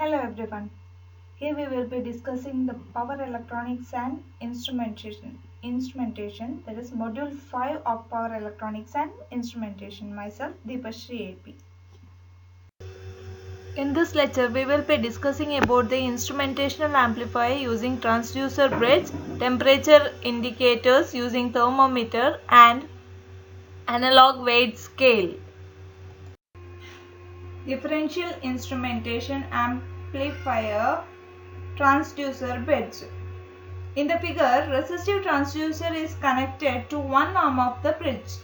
Hello everyone. Here we will be discussing the power electronics and instrumentation, that is module 5 of power electronics and instrumentation. Myself Deepashri AP. In this lecture we will be discussing about the instrumentational amplifier using transducer bridge, temperature indicators using thermometer and analog weight scale. Differential instrumentation amplifier transducer bridge. In the figure, resistive transducer is connected to one arm of the bridge.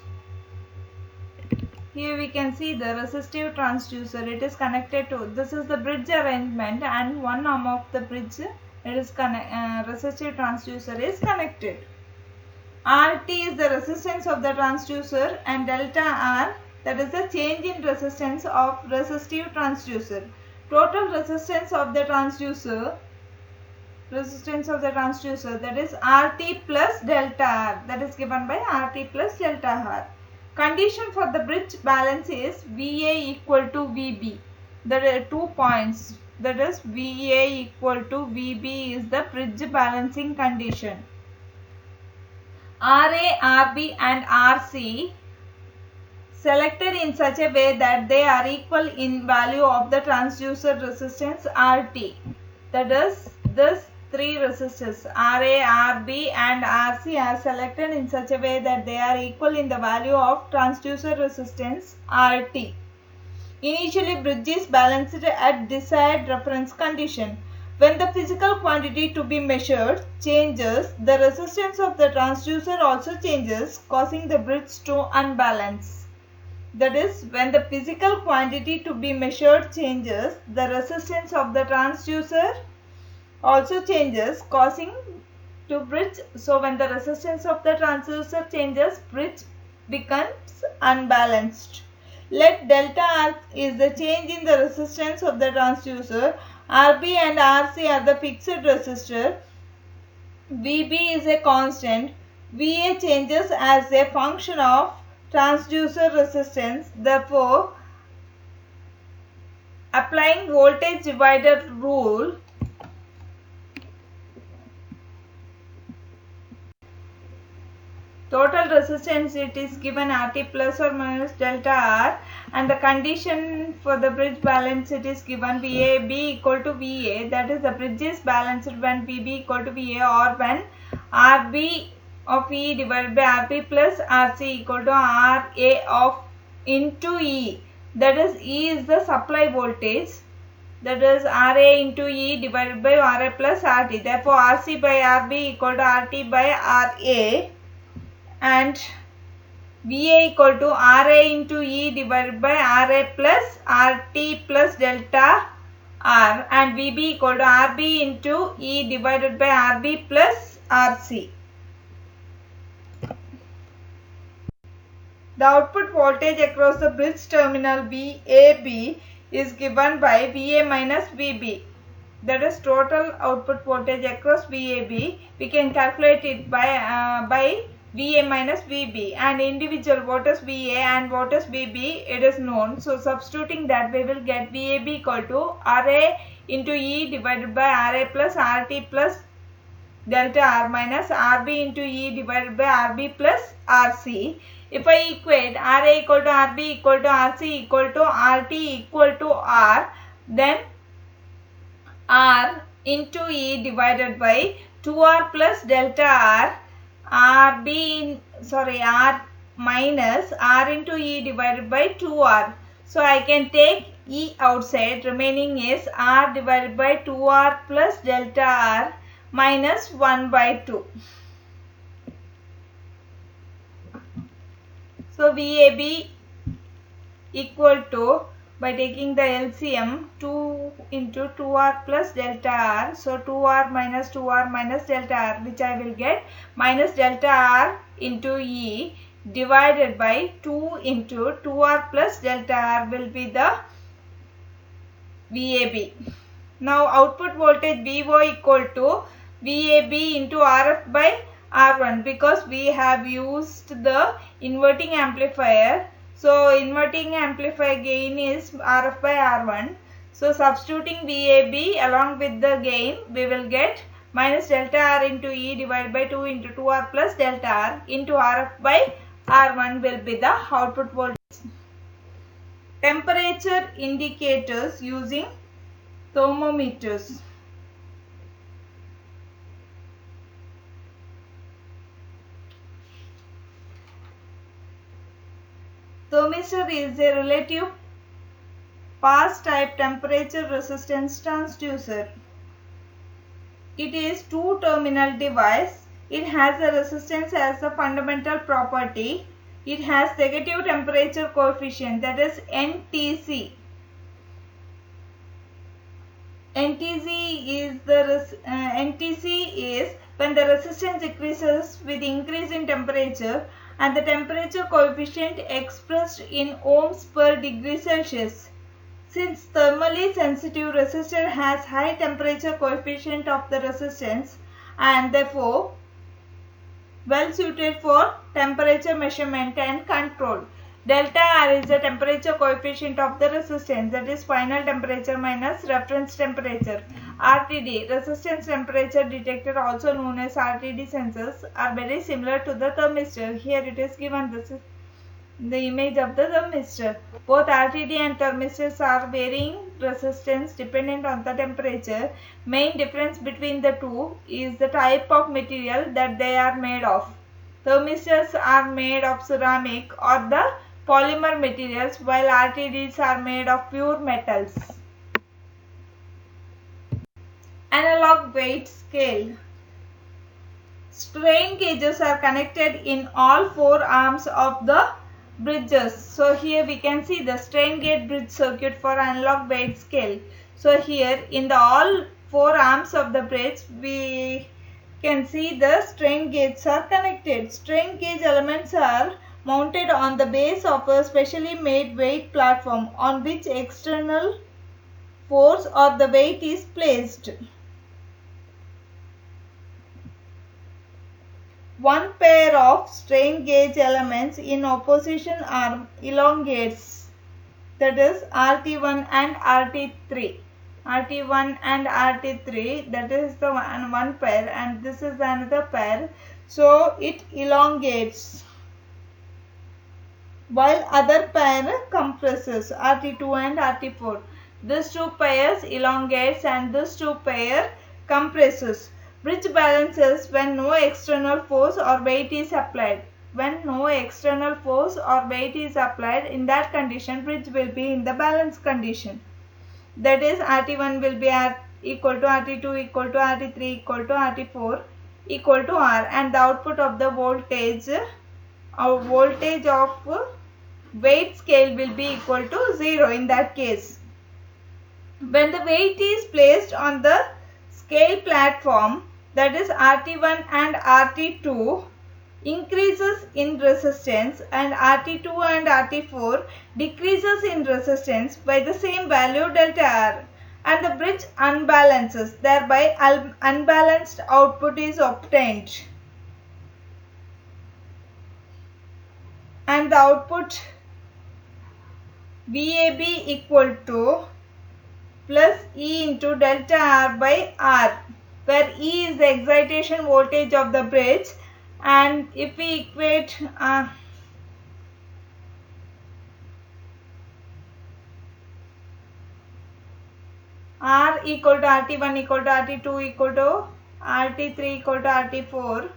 Here we can see the resistive transducer. It is connected to, this is the bridge arrangement, and one arm of the bridge, it is resistive transducer is connected. RT is the resistance of the transducer, and delta R, that is the change in resistance of resistive transducer. Total resistance of the transducer, that is RT plus delta R, that is given by RT plus delta R. Condition for the bridge balance is VA equal to VB. There are 2 points, that is VA equal to VB is the bridge balancing condition. RA, RB and RC selected in such a way that they are equal in value of the transducer resistance RT. That is, this three resistors RA, RB and RC are selected in such a way that they are equal in the value of transducer resistance RT. Initially, bridge is balanced at desired reference condition. When the physical quantity to be measured changes, the resistance of the transducer also changes, causing the bridge to unbalance. That is, when the physical quantity to be measured changes, the resistance of the transducer also changes, causing to bridge. So when the resistance of the transducer changes, bridge becomes unbalanced. Let delta R is the change in the resistance of the transducer. RB and RC are the fixed resistor. VB is a constant. VA changes as a function of transducer resistance. Therefore, applying voltage divider rule, total resistance, it is given RT plus or minus delta R, and the condition for the bridge balance, it is given VAB equal to VA, that is the bridge is balanced when VB equal to VA, or when RB of E divided by RB plus RC equal to RA of into E, that is E is the supply voltage, that is RA into E divided by RA plus RT. Therefore, RC by RB equal to RT by RA, and VA equal to RA into E divided by RA plus RT plus delta R, and VB equal to RB into E divided by RB plus RC. The output voltage across the bridge terminal VAB is given by VA minus VB. That is total output voltage across VAB. We can calculate it by VA minus VB, and individual what is VA and what is VB, it is known. So substituting that, we will get VAB equal to RA into E divided by RA plus RT plus delta R minus RB into E divided by RB plus RC. If I equate RA equal to RB equal to RC equal to RT equal to R, then R into E divided by 2R plus delta R, R minus R into E divided by 2R. So I can take E outside, remaining is R divided by 2R plus delta R minus 1 by 2. So VAB equal to, by taking the LCM, 2 into 2R plus delta R. So 2R minus delta R, which I will get minus delta R into E divided by 2 into 2R plus delta R will be the VAB. Now output voltage VO equal to VAB into RF by R1, because we have used the inverting amplifier. So inverting amplifier gain is RF by R1. So substituting VAB along with the gain, we will get minus delta R into E divided by 2 into 2R plus delta R into RF by R1 will be the output voltage. Temperature indicators using thermometers. Thermistor is a relative pass type temperature resistance transducer. It is two-terminal device. It has a resistance as a fundamental property. It has negative temperature coefficient, that is NTC. NTC is when the resistance increases with increase in temperature and the temperature coefficient expressed in ohms per degree Celsius. Since thermally sensitive resistor has high temperature coefficient of the resistance and therefore well suited for temperature measurement and control. Delta R is the temperature coefficient of the resistance, that is final temperature minus reference temperature. RTD, resistance temperature detector, also known as RTD sensors, are very similar to the thermistor. Here it is given, this is the image of the thermistor. Both RTD and thermistors are varying resistance dependent on the temperature. Main difference between the two is the type of material that they are made of. Thermistors are made of ceramic or the polymer materials, while RTDs are made of pure metals. Analog weight scale. Strain gauges are connected in all four arms of the bridges. So here we can see the strain gauge bridge circuit for analog weight scale. So here in the all four arms of the bridge we can see the strain gauges are connected. Strain gauge elements are mounted on the base of a specially made weight platform on which external force or the weight is placed. One pair of strain gauge elements in opposition arm elongates, that is RT1 and RT3. RT1 and RT3, that is the one pair and this is another pair. So it elongates while other pair compresses, RT2 and RT4. These two pairs elongates and this two pair compresses. Bridge balances when no external force or weight is applied. When no external force or weight is applied, in that condition bridge will be in the balance condition. That is RT1 will be equal to RT2 equal to RT3 equal to RT4 equal to R, and the output of the voltage of weight scale will be equal to 0 in that case. When the weight is placed on the scale platform, that is RT1 and RT2 increases in resistance and RT2 and RT4 decreases in resistance by the same value delta R, and the bridge unbalances, thereby unbalanced output is obtained and the output VAB equal to plus E into delta R by R, where E is the excitation voltage of the bridge, and if we equate R equal to RT1 equal to RT2 equal to RT3 equal to RT4,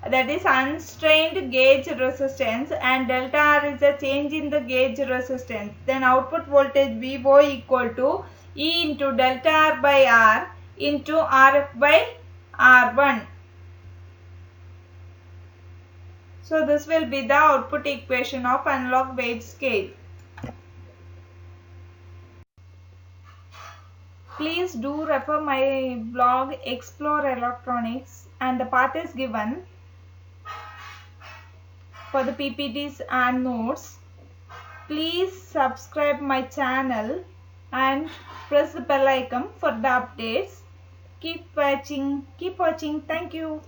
that is unstrained gauge resistance, and delta R is the change in the gauge resistance, then output voltage VO equal to E into delta R by R into RF by R1. So this will be the output equation of analog weight scale. Please do refer my blog Explore Electronics, and the path is given for the PPTs and notes. Please subscribe my channel and press the bell icon for the updates. Keep watching. Thank you.